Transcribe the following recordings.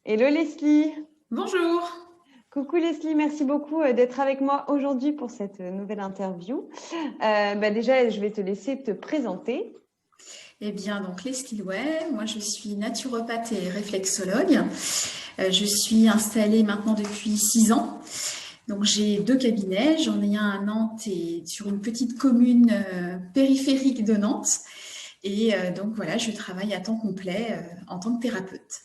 Hello Leslie. Bonjour. Coucou Leslie, merci beaucoup d'être avec moi aujourd'hui pour cette nouvelle interview. Déjà, je vais te laisser te présenter. Eh bien, donc Leslie Louet, moi je suis naturopathe et réflexologue. Je suis installée maintenant depuis 6 ans. Donc j'ai 2 cabinets, j'en ai un à Nantes et sur une petite commune périphérique de Nantes. Et donc voilà, je travaille à temps complet en tant que thérapeute.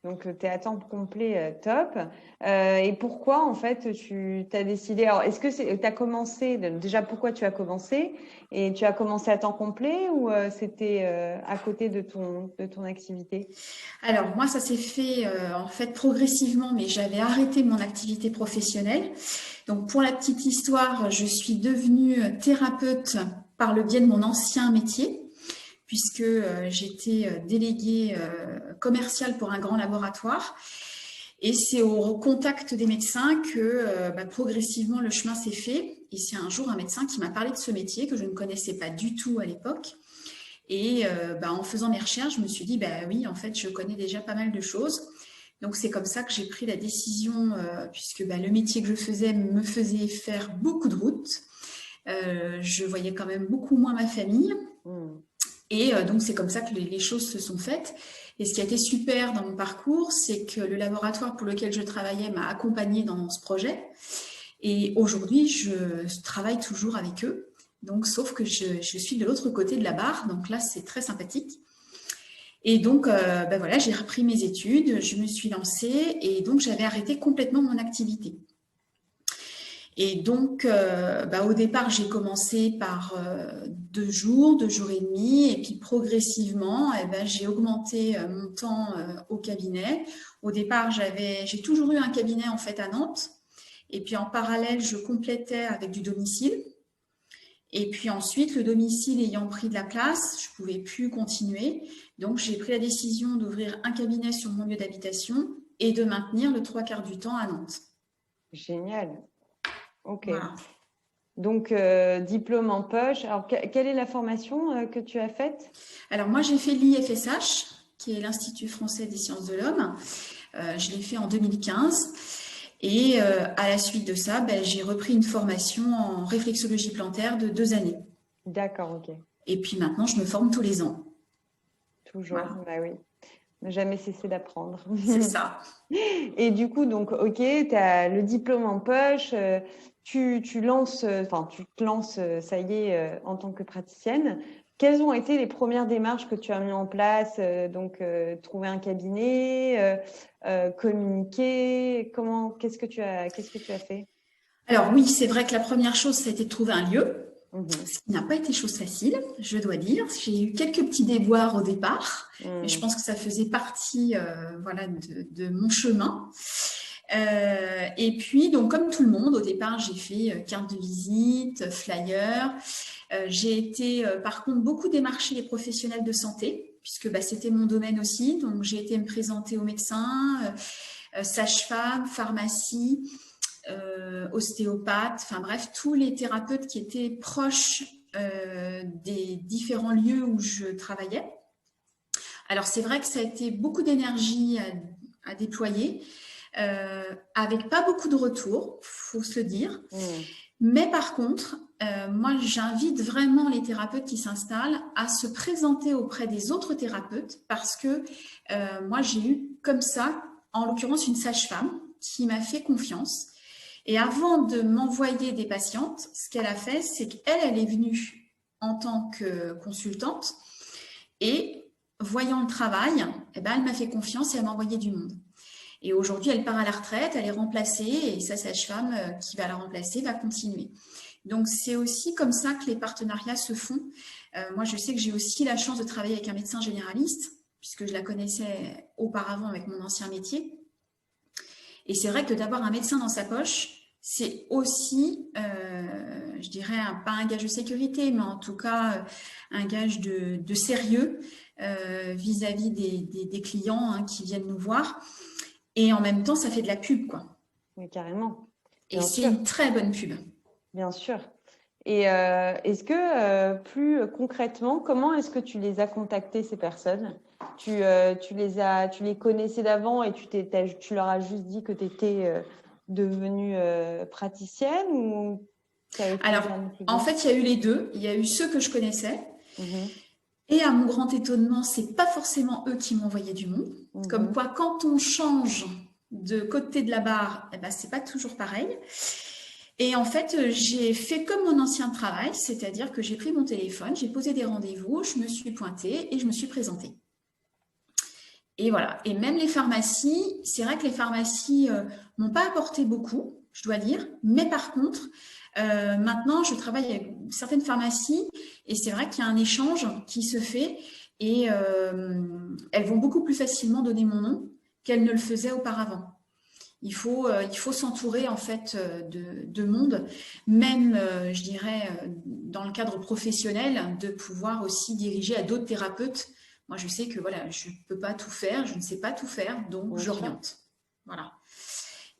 Donc, tu es à temps complet, top. Et pourquoi, en fait, tu as décidé... Alors, est-ce que tu as commencé... Déjà, pourquoi tu as commencé? Et tu as commencé à temps complet ou c'était à côté de ton activité? Alors moi, ça s'est fait en fait progressivement, mais j'avais arrêté mon activité professionnelle. Donc pour la petite histoire, je suis devenue thérapeute par le biais de mon ancien métier, puisque j'étais déléguée commerciale pour un grand laboratoire. Et c'est au contact des médecins que progressivement le chemin s'est fait. Et c'est un jour un médecin qui m'a parlé de ce métier que je ne connaissais pas du tout à l'époque. Et en faisant mes recherches, je me suis dit, oui, en fait, je connais déjà pas mal de choses. Donc c'est comme ça que j'ai pris la décision, puisque le métier que je faisais me faisait faire beaucoup de routes. Je voyais quand même beaucoup moins ma famille. Hmm. Et donc c'est comme ça que les choses se sont faites. Et ce qui a été super dans mon parcours, c'est que le laboratoire pour lequel je travaillais m'a accompagnée dans ce projet. Et aujourd'hui, je travaille toujours avec eux. Donc, sauf que je suis de l'autre côté de la barre. Donc là, c'est très sympathique. Et donc, voilà, j'ai repris mes études, je me suis lancée et donc j'avais arrêté complètement mon activité. Et donc, au départ, j'ai commencé par 2 jours, 2 jours et demi, et puis progressivement, j'ai augmenté mon temps au cabinet. Au départ, j'ai toujours eu un cabinet en fait à Nantes, et puis en parallèle, je complétais avec du domicile. Et puis ensuite, le domicile ayant pris de la place, je ne pouvais plus continuer. Donc, j'ai pris la décision d'ouvrir un cabinet sur mon lieu d'habitation et de maintenir le 3/4 du temps à Nantes. Génial. OK. Voilà. Donc, diplôme en poche. Alors, quelle est la formation que tu as faite? Alors, moi, j'ai fait l'IFSH, qui est l'Institut français des sciences de l'homme. Je l'ai fait en 2015. Et à la suite de ça, j'ai repris une formation en réflexologie plantaire de 2 années. D'accord, OK. Et puis maintenant, je me forme tous les ans. Toujours, Voilà, bah oui. Ne jamais cesser d'apprendre. c'est ça. Et du coup, donc, OK, tu as le diplôme en poche, tu lances, enfin, tu te lances, ça y est, en tant que praticienne. Quelles ont été les premières démarches que tu as mis en place? Donc, trouver un cabinet, communiquer, qu'est-ce que tu as fait? Alors oui, c'est vrai que la première chose, ça a été de trouver un lieu. Mhm. Ce qui n'a pas été chose facile, je dois dire. J'ai eu quelques petits déboires au départ, mais je Mhm. pense que ça faisait partie voilà, de mon chemin. Et puis, donc, comme tout le monde, au départ, j'ai fait carte de visite, flyer. J'ai été, par contre, beaucoup démarcher les professionnels de santé, puisque c'était mon domaine aussi. Donc, j'ai été me présenter aux médecins, sages-femmes, pharmacie, ostéopathes, enfin bref, tous les thérapeutes qui étaient proches des différents lieux où je travaillais. Alors, c'est vrai que ça a été beaucoup d'énergie à déployer, avec pas beaucoup de retours, faut se le dire. Mhm. Mais par contre, moi, j'invite vraiment les thérapeutes qui s'installent à se présenter auprès des autres thérapeutes parce que moi, j'ai eu comme ça, en l'occurrence, une sage-femme qui m'a fait confiance. Et avant de m'envoyer des patientes, ce qu'elle a fait, c'est qu'elle, elle est venue en tant que consultante et voyant le travail, elle m'a fait confiance et elle m'a envoyé du monde. Et aujourd'hui, elle part à la retraite, elle est remplacée et sa sage-femme qui va la remplacer va continuer. Donc, c'est aussi comme ça que les partenariats se font. Moi, je sais que j'ai aussi la chance de travailler avec un médecin généraliste, puisque je la connaissais auparavant avec mon ancien métier. Et c'est vrai que d'avoir un médecin dans sa poche, c'est aussi, je dirais, pas un gage de sécurité, mais en tout cas, un gage de sérieux vis-à-vis des clients qui viennent nous voir. Et en même temps, ça fait de la pub, quoi. Oui, carrément, Et bien c'est sûr, une très bonne pub. bien sûr. Et est-ce que plus concrètement, comment est-ce que tu les as contactées, ces personnes? Tu les connaissais d'avant et tu leur as juste dit que tu étais devenue praticienne ou tu avais fait Alors, en fait, il y a eu les deux. Il y a eu ceux que je connaissais. Mhm, Et à mon grand étonnement, c'est pas forcément eux qui m'envoyaient du monde. Comme mhm. quoi, quand on change de côté de la barre, eh ben, c'est pas toujours pareil. Et en fait, j'ai fait comme mon ancien travail, c'est-à-dire que j'ai pris mon téléphone, j'ai posé des rendez-vous, je me suis pointée et je me suis présentée. Et voilà. Et même les pharmacies, c'est vrai que les pharmacies m'ont pas apporté beaucoup, je dois dire. Mais par contre, maintenant, je travaille avec certaines pharmacies et c'est vrai qu'il y a un échange qui se fait et elles vont beaucoup plus facilement donner mon nom qu'elles ne le faisaient auparavant. Il faut s'entourer en fait de monde, même, je dirais, dans le cadre professionnel, de pouvoir aussi diriger à d'autres thérapeutes. Moi, je sais que voilà, je ne peux pas tout faire, je ne sais pas tout faire, donc Bien sûr. j'oriente. Voilà.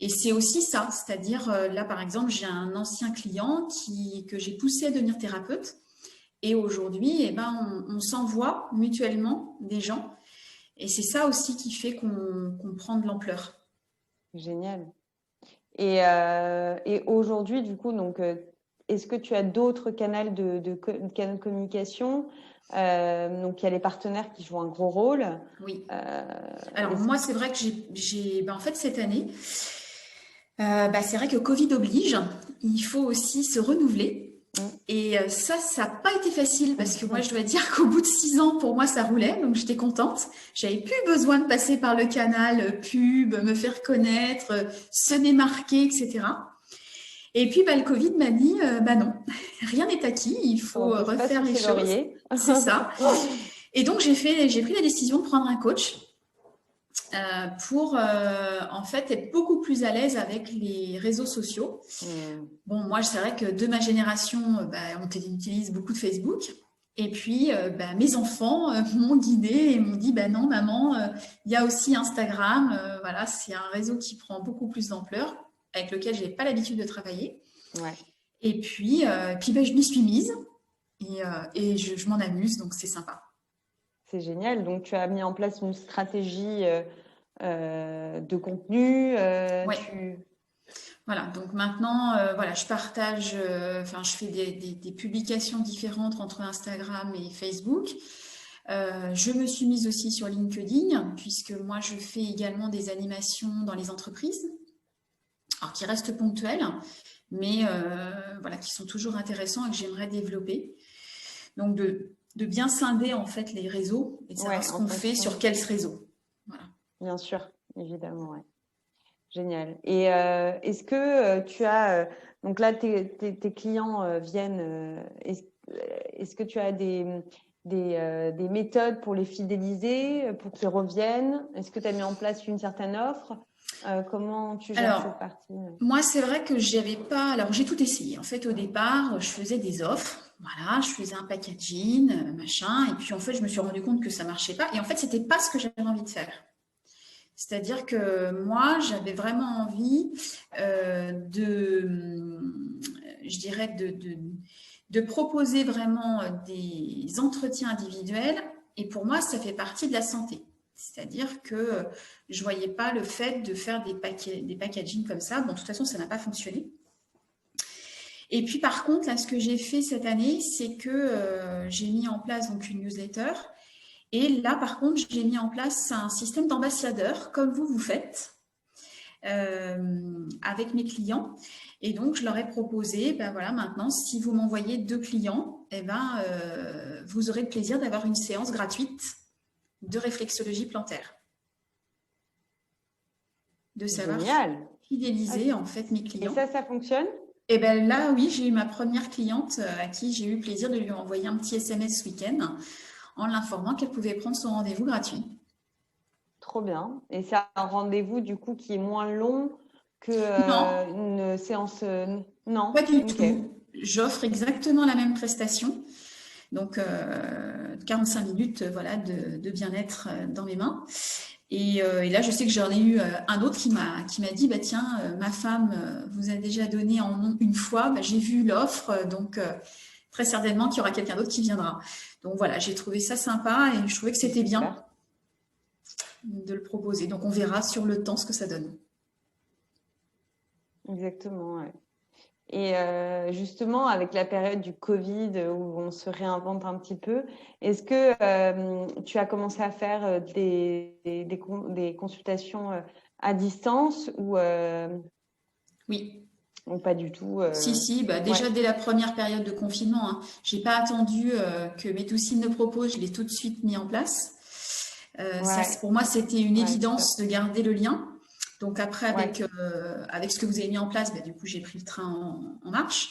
Et c'est aussi ça, c'est-à-dire là, par exemple, j'ai un ancien client que j'ai poussé à devenir thérapeute. Et aujourd'hui, eh ben, on s'envoie mutuellement des gens. Et c'est ça aussi qui fait qu'on prend de l'ampleur. Génial. Et aujourd'hui, du coup, donc, est-ce que tu as d'autres canaux canaux de communication? Donc, il y a les partenaires qui jouent un gros rôle. Oui. Euh, Alors est-ce- moi, c'est vrai que en fait, cette année, c'est vrai que Covid oblige, il faut aussi se renouveler. Mm. Et ça n'a pas été facile parce que moi, je dois dire qu'au bout de 6 ans, pour moi, ça roulait, donc j'étais contente. J'avais plus besoin de passer par le canal pub, me faire connaître, se démarquer, etc. Et puis, le Covid m'a dit, non, rien n'est acquis, il On faut repose pas refaire sur les ses choses. lauriers. C'est ça. Et donc, j'ai pris la décision de prendre un coach pour en fait être beaucoup plus à l'aise avec les réseaux sociaux. Mm. Bon, moi, c'est vrai que de ma génération, on utilise beaucoup de Facebook. Et puis, mes enfants m'ont guidée et m'ont dit, non, maman, il y a aussi Instagram. Voilà, c'est un réseau qui prend beaucoup plus d'ampleur, avec lequel je n'ai pas l'habitude de travailler. Ouais. Et puis, je m'y suis mise et je m'en amuse, donc c'est sympa. C'est génial. Donc, tu as mis en place une stratégie de contenu. Ouais. Voilà, donc maintenant, je partage, je fais des publications différentes entre Instagram et Facebook. Je me suis mise aussi sur LinkedIn, puisque moi, je fais également des animations dans les entreprises, alors qui restent ponctuelles, mais qui sont toujours intéressants et que j'aimerais développer. Donc, de bien scinder en fait les réseaux et de savoir Ouais, ce en qu'on fait fonction. sur quels réseaux. Voilà. Bien sûr, évidemment, ouais. Génial. Et est-ce que tu as donc là tes clients viennent est-ce que tu as des méthodes pour les fidéliser, pour qu'ils reviennent? Est-ce que tu as mis en place une certaine offre? Comment tu gères Alors, cette partie? moi, c'est vrai que j'avais pas. Alors, j'ai tout essayé. En fait, au départ, je faisais des offres. Voilà, je faisais un packaging, machin. Et puis, en fait, je me suis rendu compte que ça marchait pas. Et en fait, c'était pas ce que j'avais envie de faire. C'est-à-dire que moi, j'avais vraiment envie je dirais, de proposer vraiment des entretiens individuels. Et pour moi, ça fait partie de la santé. C'est-à-dire que je ne voyais pas le fait de faire des packaging comme ça. Bon, de toute façon, ça n'a pas fonctionné. Et puis, par contre, là, ce que j'ai fait cette année, c'est que j'ai mis en place donc, une newsletter. Et là, par contre, j'ai mis en place un système d'ambassadeurs, comme vous faites, avec mes clients. Et donc, je leur ai proposé, maintenant, si vous m'envoyez 2 clients, vous aurez le plaisir d'avoir une séance gratuite de réflexologie plantaire. De savoir Génial. fidéliser en fait mes clients. Et ça fonctionne? Et bien là, oui, j'ai eu ma première cliente à qui j'ai eu le plaisir de lui envoyer un petit SMS ce week-end en l'informant qu'elle pouvait prendre son rendez-vous gratuit. Trop bien. Et c'est un rendez-vous du coup qui est moins long que une séance. Non, pas du ok. tout. J'offre exactement la même prestation. Donc, 45 minutes de bien-être dans mes mains. Et là, je sais que j'en ai eu un autre qui m'a dit, tiens, ma femme vous a déjà donné en nom une fois, j'ai vu l'offre, donc très certainement qu'il y aura quelqu'un d'autre qui viendra. Donc voilà, j'ai trouvé ça sympa et je trouvais que c'était bien. de le proposer. Donc, on verra sur le temps ce que ça donne. Exactement, ouais. Et justement, avec la période du Covid où on se réinvente un petit peu, est-ce que tu as commencé à faire des consultations à distance Oui. ou pas du tout Si, bah Ouais, déjà dès la première période de confinement, hein, j'ai pas attendu que Medoucine le propose, je l'ai tout de suite mis en place. Ça, ouais, pour moi, c'était une ouais, super. évidence de garder le lien. Donc après, Ouais, avec ce que vous avez mis en place, bah, du coup, j'ai pris le train en marche.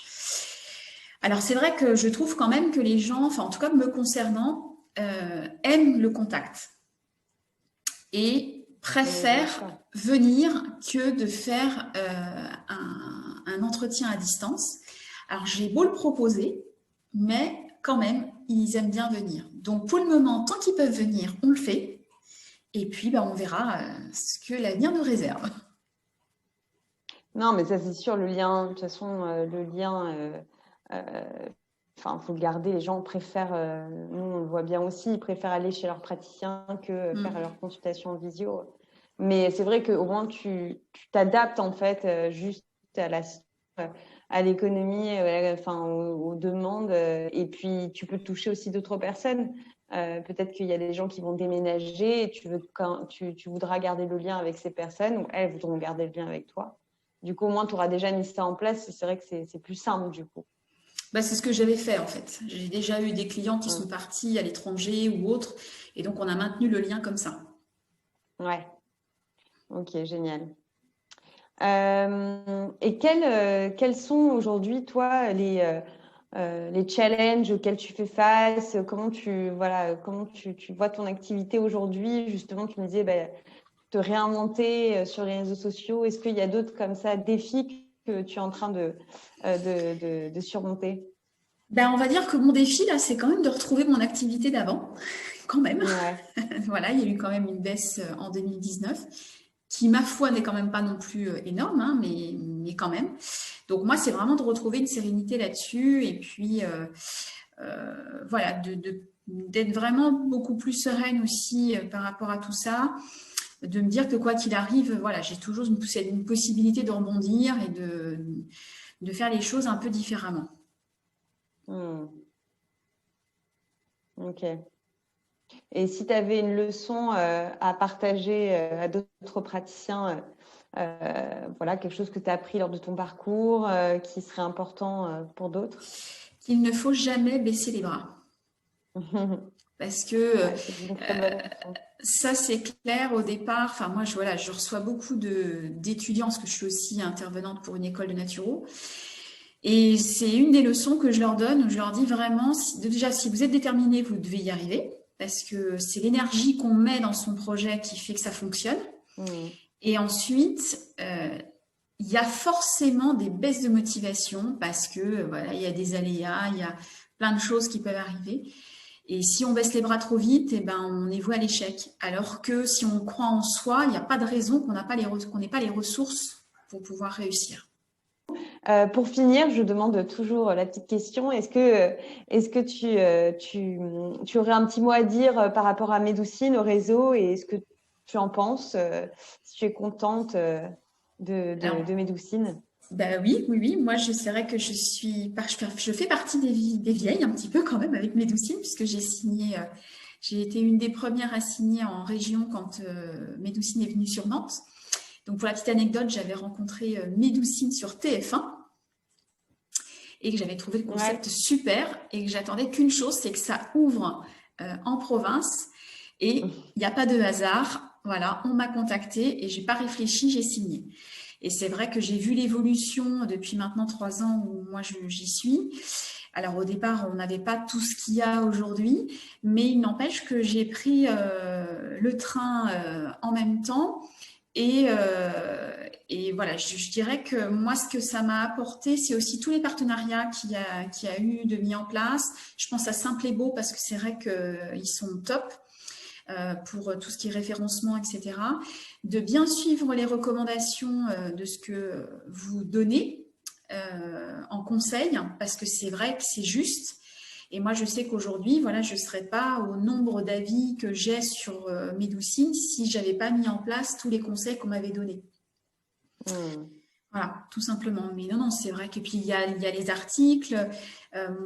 Alors c'est vrai que je trouve quand même que les gens, enfin en tout cas me concernant, aiment le contact et mais bien préfèrent sûr. venir que de faire un entretien à distance. Alors j'ai beau le proposer, mais quand même, ils aiment bien venir. Donc pour le moment, tant qu'ils peuvent venir, on le fait. Et puis, bah, on verra ce que l'avenir nous réserve. Non, mais ça c'est sûr, le lien, de toute façon, le lien, euh, enfin, faut le garder. Les gens préfèrent, nous on le voit bien aussi, ils préfèrent aller chez leur praticien que faire Mm. leur consultation en visio. Mais c'est vrai qu'au moins tu t'adaptes en fait juste à euh, à l'économie, enfin aux demandes, et puis tu peux toucher aussi d'autres personnes. Peut-être qu'il y a des gens qui vont déménager et tu voudras garder le lien avec ces personnes ou elles voudront garder le lien avec toi. Du coup, au moins, tu auras déjà mis ça en place. C'est vrai que c'est plus simple, du coup. Bah, c'est ce que j'avais fait en fait. J'ai déjà eu des clients qui sont Mm. partis à l'étranger ou autre, et donc on a maintenu le lien comme ça. Ouais, ok, génial. Et quels sont aujourd'hui, toi, les challenges auxquels tu fais face? Comment tu vois ton activité aujourd'hui? Justement, tu me disais, bah, te réinventer sur les réseaux sociaux. Est-ce qu'il y a d'autres comme ça défis que tu es en train de surmonter? Ben, on va dire que mon défi là, c'est quand même de retrouver mon activité d'avant, quand même. Ouais. Voilà, il y a eu quand même une baisse en 2019, qui ma foi n'est quand même pas non plus énorme, hein, mais quand même. Donc moi, c'est vraiment de retrouver une sérénité là-dessus, et puis voilà, d'être vraiment beaucoup plus sereine aussi par rapport à tout ça, de me dire que quoi qu'il arrive, voilà, j'ai toujours une possibilité de rebondir et de faire les choses un peu différemment. Hmm. Ok. Et si tu avais une leçon à partager à d'autres praticiens, voilà, quelque chose que tu as appris lors de ton parcours qui serait important pour d'autres? Il ne faut jamais baisser les bras. Parce que Ouais, c'est une très bonne leçon. ça, c'est clair au départ. Enfin, moi, voilà, je reçois beaucoup d'étudiants, parce que je suis aussi intervenante pour une école de naturo. Et c'est une des leçons que je leur donne, où je leur dis vraiment, déjà, si vous êtes déterminé, vous devez y arriver, parce que c'est l'énergie qu'on met dans son projet qui fait que ça fonctionne. Hmm. Et ensuite, il y a forcément des baisses de motivation, parce que voilà, il y a des aléas, il y a plein de choses qui peuvent arriver. Et si on baisse les bras trop vite, eh ben, on est voué à l'échec. Alors que si on croit en soi, il n'y a pas de raison qu'on n'ait pas les ressources pour pouvoir réussir. Pour finir, je demande toujours la petite question. Est-ce que tu aurais un petit mot à dire par rapport à Médoucine, au réseau, et est-ce que tu en penses, si tu es contente Alors, de Médoucine? bah oui, oui, oui. Moi, c'est vrai que je fais partie des vieilles un petit peu quand même avec Médoucine, puisque j'ai été une des premières à signer en région quand Médoucine est venue sur Nantes. Donc, pour la petite anecdote, j'avais rencontré Médoucine sur TF1 et que j'avais trouvé le Ouais. concept super et que j'attendais qu'une chose, c'est que ça ouvre en province et il n'y a pas de hasard. Voilà, on m'a contacté et j'ai pas réfléchi, j'ai signé. Et c'est vrai que j'ai vu l'évolution depuis maintenant 3 ans où moi j'y suis. Alors au départ, on n'avait pas tout ce qu'il y a aujourd'hui, mais il n'empêche que j'ai pris le train en même temps et voilà, je dirais que moi, ce que ça m'a apporté, c'est aussi tous les partenariats qu'il y a eu de mis en place. Je pense à Simple et Beau parce que c'est vrai qu'ils sont top pour tout ce qui est référencement, etc. De bien suivre les recommandations de ce que vous donnez en conseil, parce que c'est vrai que c'est juste. Et moi, je sais qu'aujourd'hui, voilà, je ne serais pas au nombre d'avis que j'ai sur Médoucine si je n'avais pas mis en place tous les conseils qu'on m'avait donnés. Voilà, tout simplement. Mais non, non, c'est vrai que puis il y a les articles.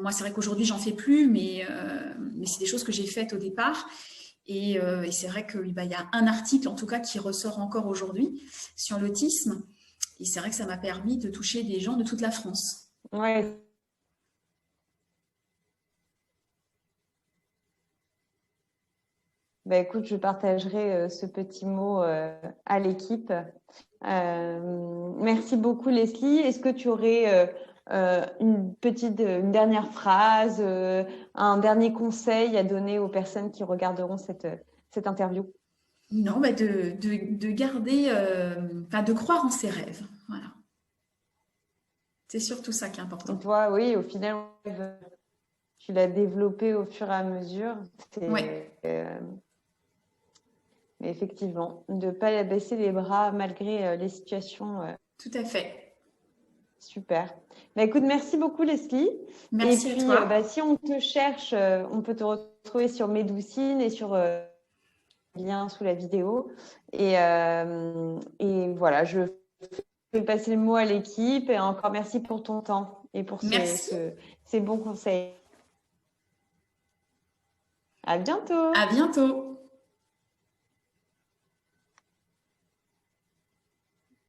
Moi, c'est vrai qu'aujourd'hui, j'en fais plus, mais c'est des choses que j'ai faites au départ. Et c'est vrai qu'il y a un article, en tout cas, qui ressort encore aujourd'hui sur l'autisme. Et c'est vrai que ça m'a permis de toucher des gens de toute la France. Ouais. Bah, écoute, je partagerai ce petit mot à l'équipe. Merci beaucoup, Leslie. Est-ce que tu aurais une dernière phrase, un dernier conseil à donner aux personnes qui regarderont cette interview? Non, de garder, de croire en ses rêves. Voilà. C'est surtout ça qui est important. Et toi, oui, au final, tu l'as développé au fur et à mesure. Oui. Effectivement, de ne pas baisser les bras malgré les situations. Tout à fait. Super. Bah, écoute, merci beaucoup, Leslie. Merci et puis, à toi. Si on te cherche, on peut te retrouver sur Médoucine et sur le lien sous la vidéo. Et voilà, je vais passer le mot à l'équipe. Et encore merci pour ton temps et pour ces bons conseils. À bientôt. À bientôt.